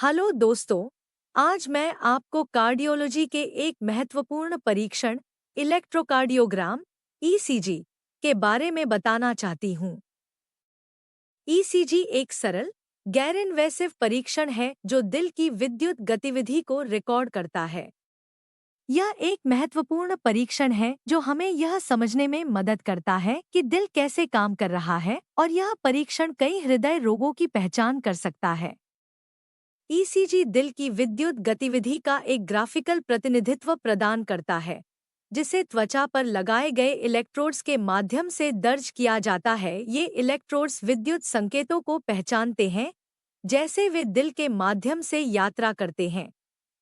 Hello दोस्तों। आज मैं आपको कार्डियोलॉजी के एक महत्वपूर्ण परीक्षण इलेक्ट्रोकार्डियोग्राम ईसीजी के बारे में बताना चाहती हूँ। ईसीजी एक सरल गैर इनवेसिव परीक्षण है जो दिल की विद्युत गतिविधि को रिकॉर्ड करता है। यह एक महत्वपूर्ण परीक्षण है जो हमें यह समझने में मदद करता है कि दिल कैसे काम कर रहा है, और यह परीक्षण कई हृदय रोगों की पहचान कर सकता है। ईसीजी दिल की विद्युत गतिविधि का एक ग्राफिकल प्रतिनिधित्व प्रदान करता है, जिसे त्वचा पर लगाए गए इलेक्ट्रोड्स के माध्यम से दर्ज किया जाता है। ये इलेक्ट्रोड्स विद्युत संकेतों को पहचानते हैं, जैसे वे दिल के माध्यम से यात्रा करते हैं,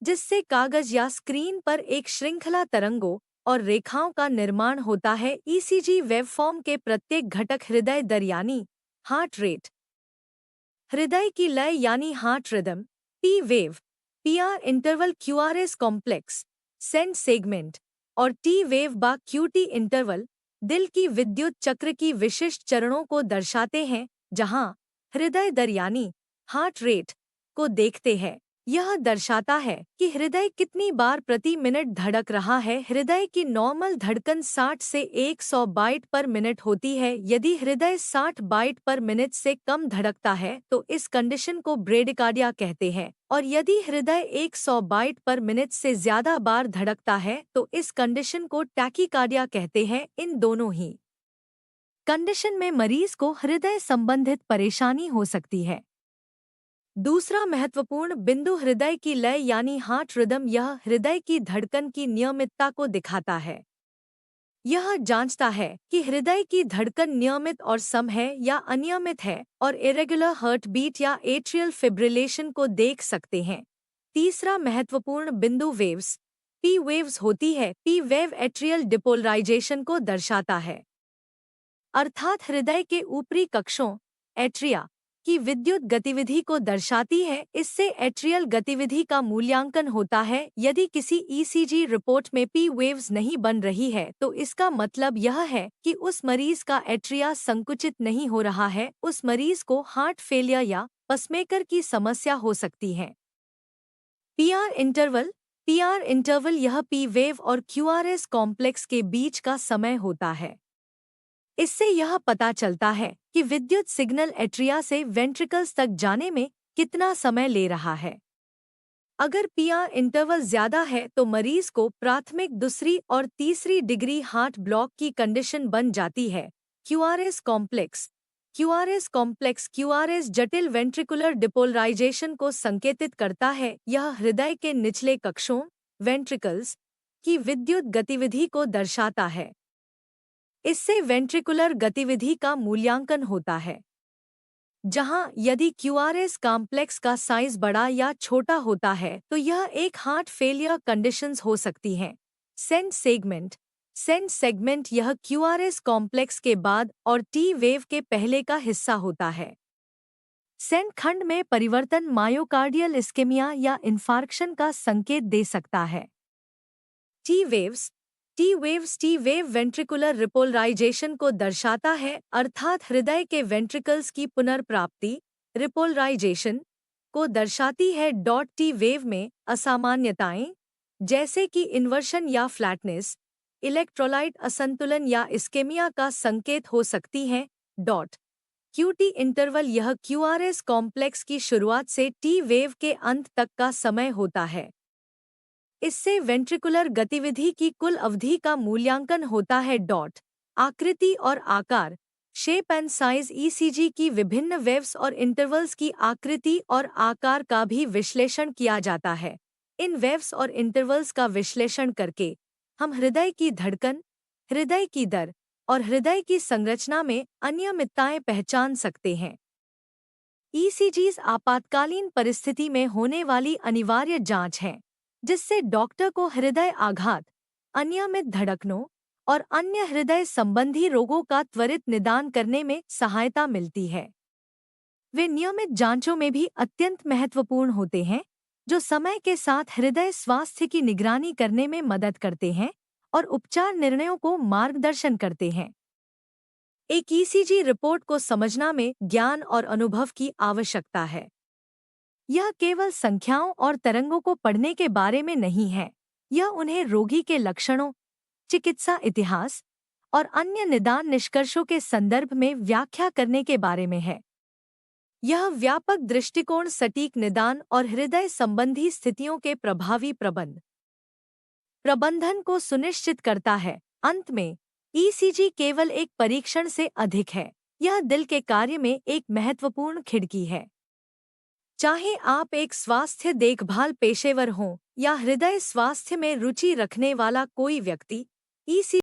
जिससे कागज या स्क्रीन पर एक श्रृंखला तरंगों और रेखाओं का निर्माण होता है। ईसीजी वेवफॉर्म के प्रत्येक घटक हृदय दर यानी हार्ट रेट, हृदय की लय यानी heart rhythm, P wave, PR interval, QRS complex, ST segment और टी वेव बा क्यूटी इंटरवल दिल की विद्युत चक्र की विशिष्ट चरणों को दर्शाते हैं। जहां हृदय दर यानी हार्ट रेट को देखते हैं, यह दर्शाता है कि हृदय कितनी बार प्रति मिनट धड़क रहा है। हृदय की नॉर्मल धड़कन 60 से 100 बाइट पर मिनट होती है। यदि हृदय 60 बाइट पर मिनट से कम धड़कता है तो इस कंडीशन को ब्रेडिकार्डिया कहते हैं, और यदि हृदय 100 बाइट पर मिनट से ज्यादा बार धड़कता है तो इस कंडीशन को टैकीकार्डिया कहते हैं। इन दोनों ही कंडीशन में मरीज को हृदय संबंधित परेशानी हो सकती है। दूसरा महत्वपूर्ण बिंदु हृदय की लय यानी हार्ट रिदम। यह हृदय की धड़कन की नियमितता को दिखाता है। यह जांचता है कि हृदय की धड़कन नियमित और सम है या अनियमित है, और इरेगुलर हार्ट बीट या एट्रियल फिब्रिलेशन को देख सकते हैं। तीसरा महत्वपूर्ण बिंदु वेव्स, पी वेव्स होती है। पी वेव एट्रियल डिपोलराइजेशन को दर्शाता है, अर्थात हृदय के ऊपरी कक्षों एट्रिया की विद्युत गतिविधि को दर्शाती है। इससे एट्रियल गतिविधि का मूल्यांकन होता है। यदि किसी ईसीजी रिपोर्ट में पी वेव्स नहीं बन रही है तो इसका मतलब यह है कि उस मरीज का एट्रिया संकुचित नहीं हो रहा है। उस मरीज को हार्ट फेलियर या पसमेकर की समस्या हो सकती है। पीआर इंटरवल यह पी वेव और क्यूआरएस कॉम्प्लेक्स के बीच का समय होता है। इससे यह पता चलता है कि विद्युत सिग्नल एट्रिया से वेंट्रिकल्स तक जाने में कितना समय ले रहा है। अगर पीआर इंटरवल ज्यादा है तो मरीज को प्राथमिक, दूसरी और तीसरी डिग्री हार्ट ब्लॉक की कंडीशन बन जाती है। क्यूआरएस जटिल वेंट्रिकुलर डिपोलराइजेशन को संकेतित करता है। यह हृदय के निचले कक्षों वेंट्रिकल्स की विद्युत गतिविधि को दर्शाता है। इससे वेंट्रिकुलर गतिविधि का मूल्यांकन होता है, जहां यदि क्यूआरएस कॉम्प्लेक्स का साइज बड़ा या छोटा होता है तो यह एक हार्ट फेलियर कंडीशंस हो सकती हैं। सेंट सेगमेंट यह क्यूआरएस कॉम्प्लेक्स के बाद और टी वेव के पहले का हिस्सा होता है। सेंट खंड में परिवर्तन मायोकार्डियल इस्केमिया या इन्फार्क्शन का संकेत दे सकता है। टी वेव वेंट्रिकुलर रिपोलराइजेशन को दर्शाता है, अर्थात हृदय के वेंट्रिकल्स की पुनर्प्राप्ति रिपोलराइजेशन को दर्शाती है। टी वेव में असामान्यताएं जैसे कि इन्वर्शन या फ्लैटनेस, इलेक्ट्रोलाइट असंतुलन या इस्केमिया का संकेत हो सकती हैं। क्यूटी इंटरवल यह क्यूआरएस कॉम्प्लेक्स की शुरुआत से टी वेव के अंत तक का समय होता है। इससे वेंट्रिकुलर गतिविधि की कुल अवधि का मूल्यांकन होता है। आकृति और आकार, शेप एंड साइज ईसीजी की विभिन्न वेव्स और इंटरवल्स की आकृति और आकार का भी विश्लेषण किया जाता है। इन वेव्स और इंटरवल्स का विश्लेषण करके हम हृदय की धड़कन, हृदय की दर और हृदय की संरचना में अनियमितताएं पहचान सकते हैं। ईसीजीज आपातकालीन परिस्थिति में होने वाली अनिवार्य जांच है, जिससे डॉक्टर को हृदय आघात, अनियमित धड़कनों और अन्य हृदय संबंधी रोगों का त्वरित निदान करने में सहायता मिलती है। वे नियमित जांचों में भी अत्यंत महत्वपूर्ण होते हैं, जो समय के साथ हृदय स्वास्थ्य की निगरानी करने में मदद करते हैं और उपचार निर्णयों को मार्गदर्शन करते हैं। एक ईसीजी रिपोर्ट को समझना में ज्ञान और अनुभव की आवश्यकता है। यह केवल संख्याओं और तरंगों को पढ़ने के बारे में नहीं है, यह उन्हें रोगी के लक्षणों, चिकित्सा इतिहास और अन्य निदान निष्कर्षों के संदर्भ में व्याख्या करने के बारे में है। यह व्यापक दृष्टिकोण सटीक निदान और हृदय संबंधी स्थितियों के प्रभावी प्रबंधन को सुनिश्चित करता है। अंत में, ईसीजी केवल एक परीक्षण से अधिक है, यह दिल के कार्य में एक महत्वपूर्ण खिड़की है। चाहे आप एक स्वास्थ्य देखभाल पेशेवर हों या हृदय स्वास्थ्य में रुचि रखने वाला कोई व्यक्ति, ईसीजी